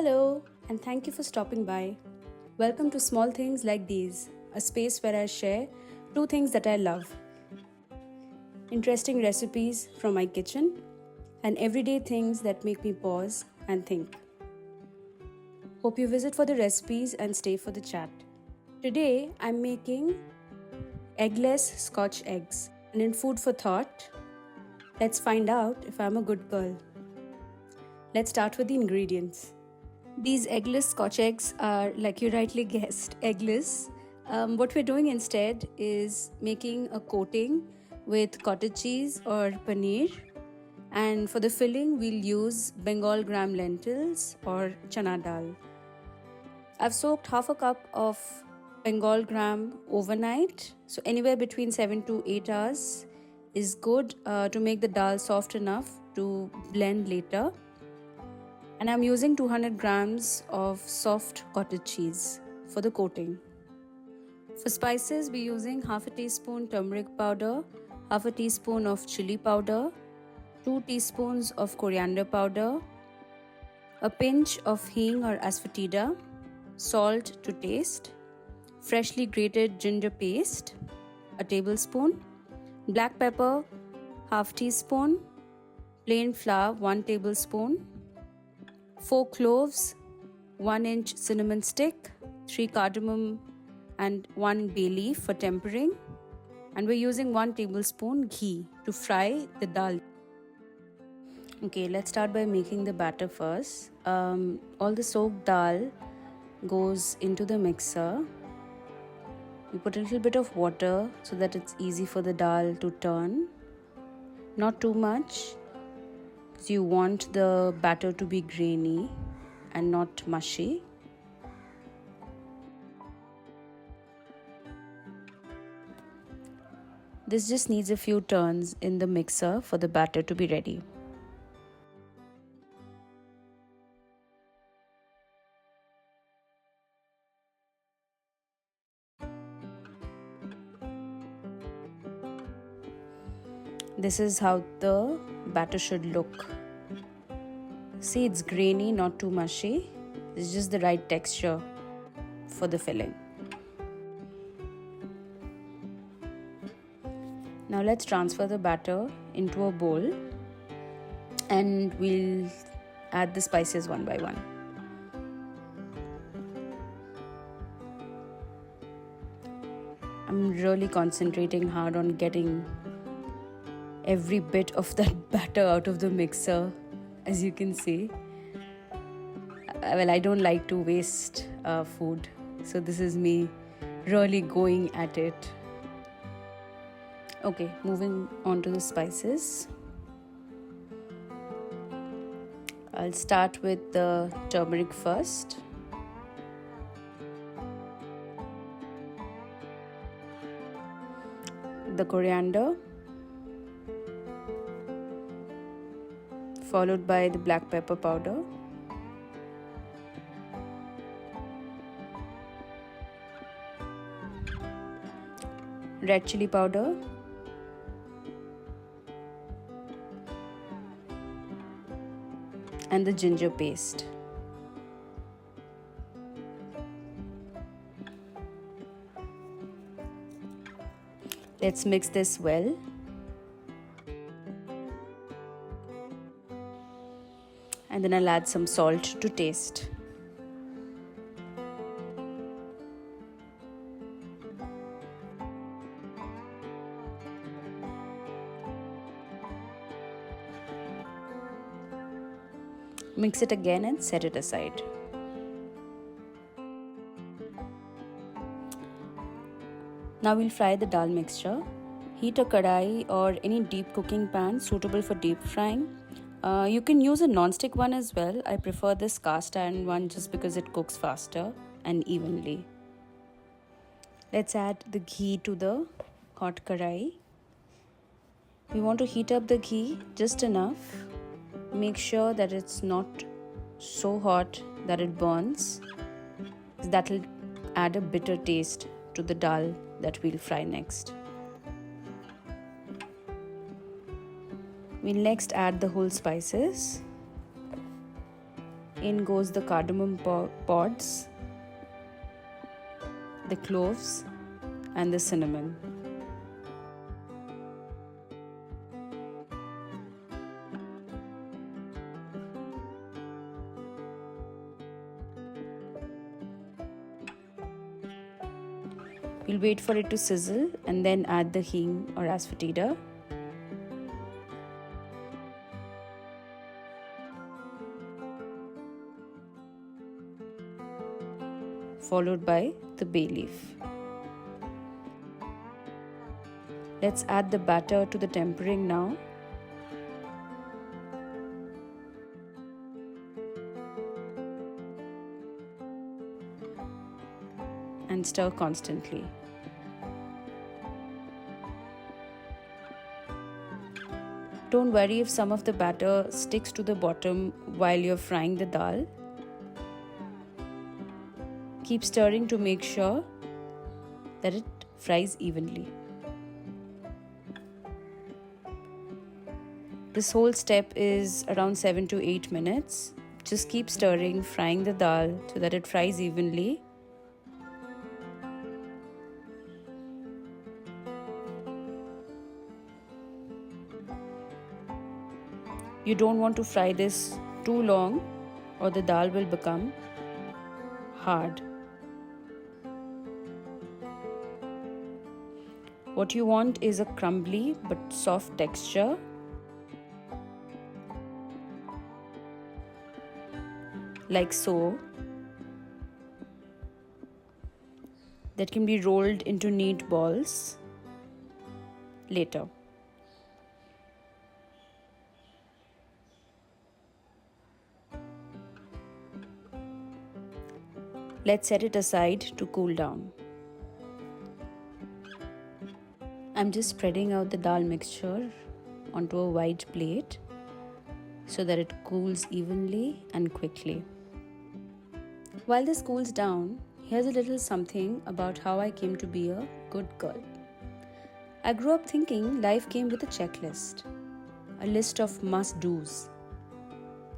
Hello, and thank you for stopping by. Welcome to Small Things Like These, a space where I share two things that I love: interesting recipes from my kitchen and everyday things that make me pause and think. Hope you visit for the recipes and stay for the chat. Today, I'm making eggless Scotch eggs. And in food for thought, let's find out if I'm a good girl. Let's start with the ingredients. These eggless Scotch eggs are, like you rightly guessed, eggless. What we're doing instead is making a coating with cottage cheese or paneer, and for the filling we'll use Bengal gram lentils or chana dal. I've soaked half a cup of Bengal gram overnight, so anywhere between 7 to 8 hours is good to make the dal soft enough to blend later. And I'm using 200 grams of soft cottage cheese for the coating. For spices, we're using half a teaspoon turmeric powder, half a teaspoon of chili powder, 2 teaspoons of coriander powder, a pinch of hing or asafoetida, salt to taste, freshly grated ginger paste, a tablespoon, black pepper, half teaspoon, plain flour, 1 tablespoon, 4 cloves, 1 inch cinnamon stick, 3 cardamom and 1 bay leaf for tempering, and we're using 1 tablespoon ghee to fry the dal. Okay, let's start by making the batter first. All the soaked dal goes into the mixer. We put a little bit of water so that it's easy for the dal to turn. Not too much, because you want the batter to be grainy and not mushy. This just needs a few turns in the mixer for the batter to be ready. This is how the batter should look. See, it's grainy, not too mushy. It's just the right texture for the filling. Now let's transfer the batter into a bowl and we'll add the spices one by one. I'm really concentrating hard on getting every bit of that batter out of the mixer, as you can see. Well, I don't like to waste food, so this is me really going at it. Okay, moving on to the spices. I'll start with the turmeric first. The coriander, followed by the black pepper powder, red chili powder, and the ginger paste. Let's mix this well. And then I'll add some salt to taste. Mix it again and set it aside. Now we'll fry the dal mixture. Heat a kadai or any deep cooking pan suitable for deep frying. You can use a non-stick one as well. I prefer this cast iron one just because it cooks faster and evenly. Let's add the ghee to the hot kadai. We want to heat up the ghee just enough. Make sure that it's not so hot that it burns. That will add a bitter taste to the dal that we'll fry next. We'll next add the whole spices. In goes the cardamom pods, the cloves, and the cinnamon. We'll wait for it to sizzle and then add the hing or asafoetida. Followed by the bay leaf. Let's add the batter to the tempering now. And stir constantly. Don't worry if some of the batter sticks to the bottom while you're frying the dal. Keep stirring to make sure that it fries evenly. This whole step is around 7 to 8 minutes. Just keep stirring, frying the dal so that it fries evenly. You don't want to fry this too long or the dal will become hard. What you want is a crumbly but soft texture. Like so. That can be rolled into neat balls later. Let's set it aside to cool down. I'm just spreading out the dal mixture onto a white plate so that it cools evenly and quickly. While this cools down, here's a little something about how I came to be a good girl. I grew up thinking life came with a checklist, a list of must-dos,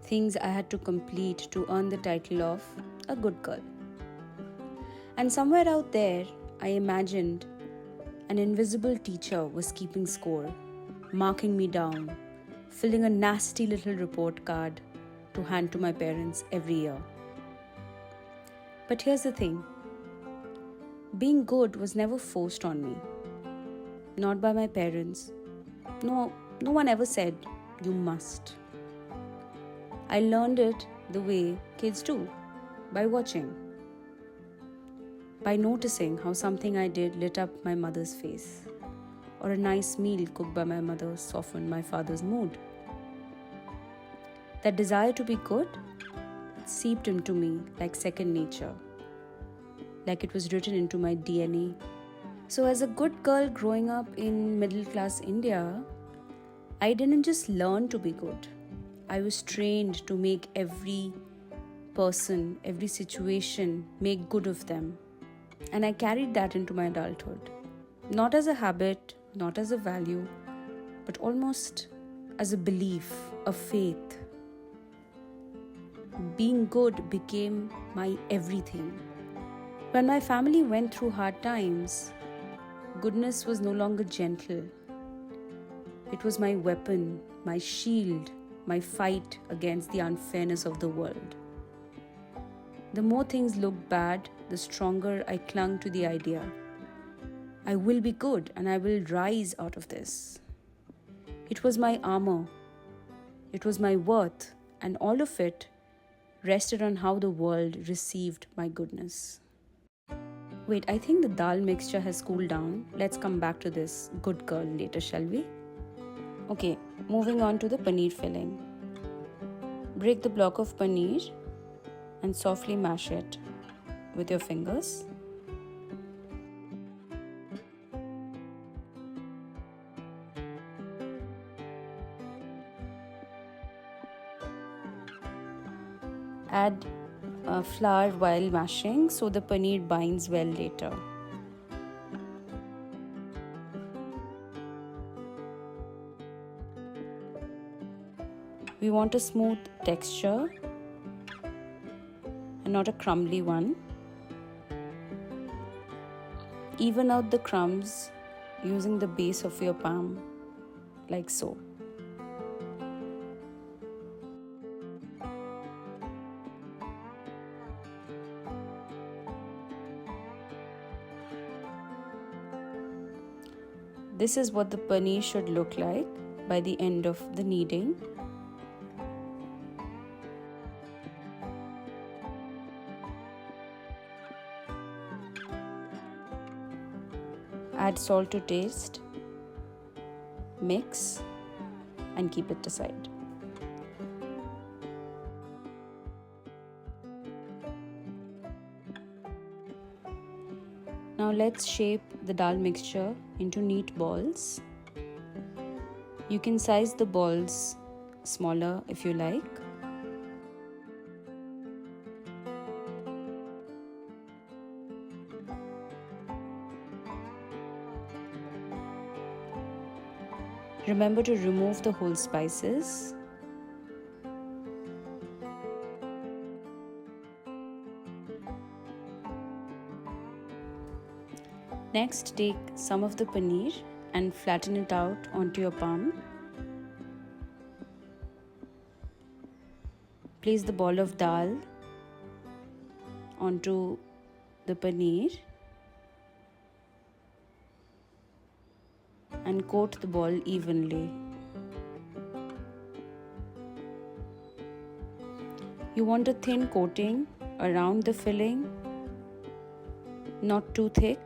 things I had to complete to earn the title of a good girl. And somewhere out there, I imagined an invisible teacher was keeping score, marking me down, filling a nasty little report card to hand to my parents every year. But here's the thing. Being good was never forced on me. Not by my parents. No one ever said, you must. I learned it the way kids do, by watching. By noticing how something I did lit up my mother's face, or a nice meal cooked by my mother softened my father's mood. That desire to be good, it seeped into me like second nature, like it was written into my DNA. So as a good girl growing up in middle-class India, I didn't just learn to be good. I was trained to make every person, every situation, make good of them. And I carried that into my adulthood. Not as a habit, not as a value, but almost as a belief, a faith. Being good became my everything. When my family went through hard times, goodness was no longer gentle. It was my weapon, my shield, my fight against the unfairness of the world. The more things looked bad, the stronger I clung to the idea. I will be good and I will rise out of this. It was my armor. It was my worth, and all of it rested on how the world received my goodness. Wait, I think the dal mixture has cooled down. Let's come back to this good girl later, shall we? Okay, moving on to the paneer filling. Break the block of paneer and softly mash it with your fingers. Add flour while mashing so the paneer binds well later. We want a smooth texture not a crumbly one. Even out the crumbs using the base of your palm, like so. This is what the paneer should look like by the end of the kneading. Add salt to taste, mix, and keep it aside. Now let's shape the dal mixture into neat balls. You can size the balls smaller if you like. Remember to remove the whole spices. Next, take some of the paneer and flatten it out onto your palm. Place the ball of dal onto the paneer and coat the ball evenly. You want a thin coating around the filling, not too thick.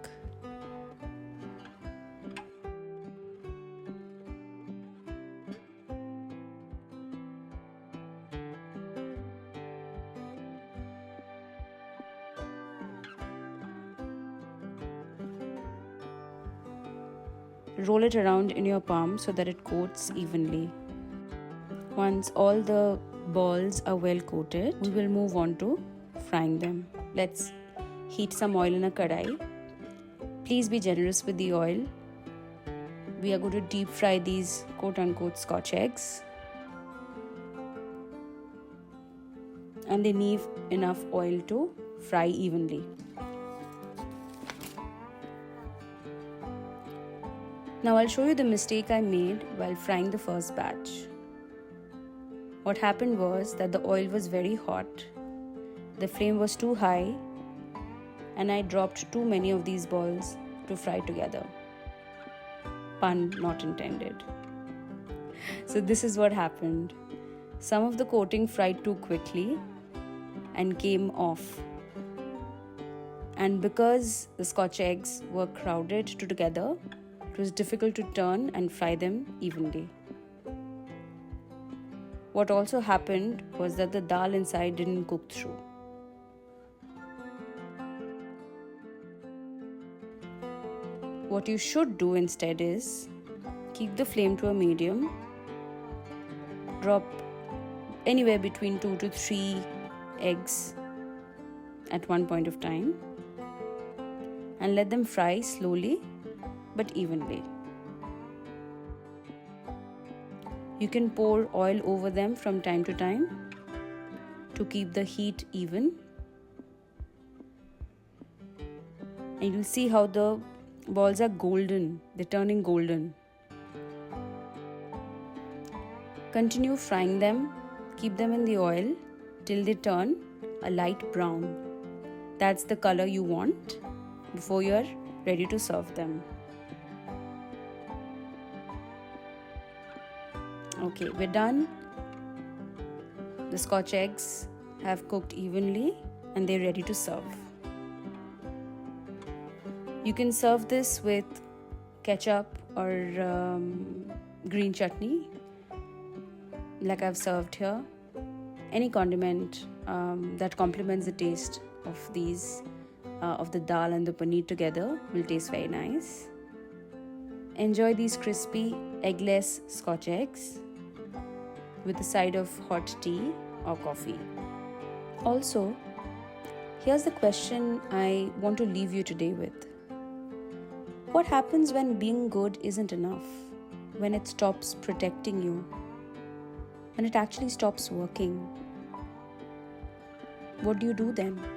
Roll it around in your palm so that it coats evenly. Once all the balls are well coated, we will move on to frying them. Let's heat some oil in a kadai. Please be generous with the oil. We are going to deep fry these quote-unquote Scotch eggs. And they need enough oil to fry evenly. Now I'll show you the mistake I made while frying the first batch. What happened was that the oil was very hot, the flame was too high, and I dropped too many of these balls to fry together. Pun not intended. So this is what happened. Some of the coating fried too quickly and came off. And because the Scotch eggs were crowded together, it was difficult to turn and fry them evenly. What also happened was that the dal inside didn't cook through. What you should do instead is keep the flame to a medium, drop anywhere between 2 to 3 eggs at one point of time, and let them fry slowly but evenly. You can pour oil over them from time to time to keep the heat even. And you'll see how the balls are golden, they're turning golden. Continue frying them, keep them in the oil till they turn a light brown. That's the color you want before you're ready to serve them. Okay, we're done. The Scotch eggs have cooked evenly and they're ready to serve. You can serve this with ketchup or green chutney, like I've served here. Any condiment that complements the taste of these, of the dal and the paneer together will taste very nice. Enjoy these crispy, eggless Scotch eggs with a side of hot tea or coffee. Also, here's the question I want to leave you today with. What happens when being good isn't enough? When it stops protecting you? When it actually stops working? What do you do then?